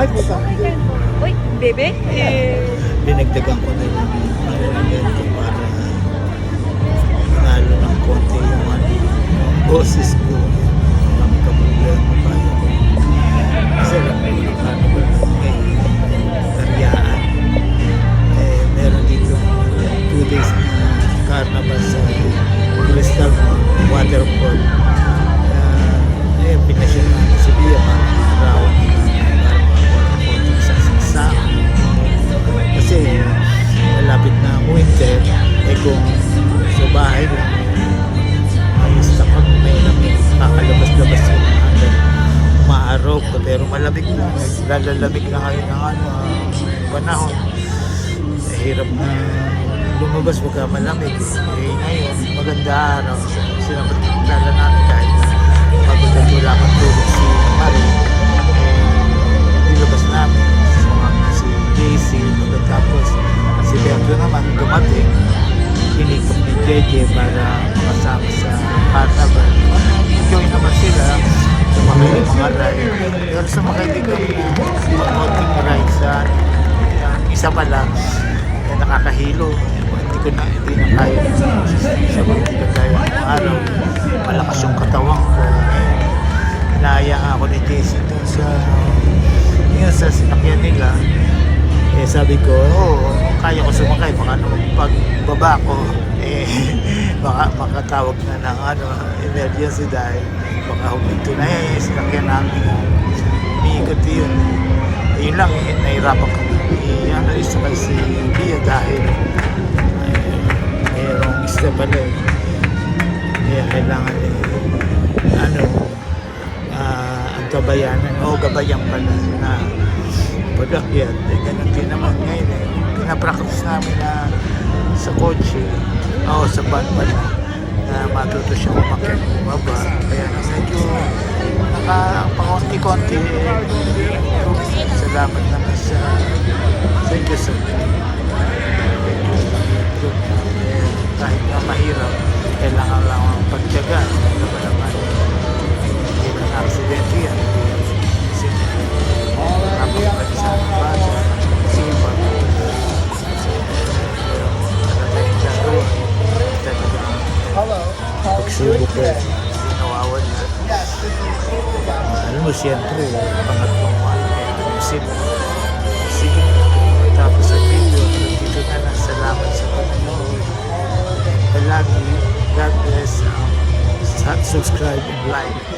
Ay, puta. Uy, bebe? Dinagdagan ko na yung elemento para nalo ng konti yung boses ko. Magka-problema pa yun. Kasi alam mo yung carnival may karyaan. Meron dito 2 days na carnival sa Crystal Waterfall. Pinasyon namin si Bia para arawan konting sasaksak. Kasi malapit na ang winter, kung sa bahay lang ayos tapos may namin kakalabas-labas yung maaraw ko, pero malamig na, naglalamig na kayo ng panahon. Hirap na lumabas wag malamig. Ngayon maganda araw, sinapatala namin kahit pagod at wala kang tulog si Marie, nilabas namin si Daisy. Pagkatapos si Berto naman dumating, pinikap ni JJ para makasama sa carnival. Enjoy naman sila, sumakay ng mga ride, pero sumakay din kami na konting ride sa isa pala nakakahilo. Hindi na kaya siya magkikagaya ng araw. Malakas yung katawan ko. Inaya ako ni Jason doon sa sinakyan nila. Sabi ko, kaya ko sumakay. Baka naman pagbaba ko, baka makatawag na ng emergency dahil baka huminto na sinakyan namin. Umiikot yun. Yun lang, nahirapan ko. Isakay si Bia dahil mayroong isla pala kaya kailangan ang gabayanan gabayan pala na pag-akyat. Ganun din naman ngayon pinapractice namin na sa kotse sa van pala na matuto siya umakyat bumaba, kaya medyo nakapakonti-konti. Salamat naman sa Diyos. Kahit na mahirap, kailangan lang ang pagtiyaga. Naman hindi na aksidente yan. Kasi napakapag sa bata, sipag. Talagang gagawin. Talagang pagsubok ko, hindi nawawala. Alam mo, siyempre, pangatlong isip. Sige, tapos ang video, dito na lang. Salamat sa panonood. Palagi, God bless. Subscribe and like.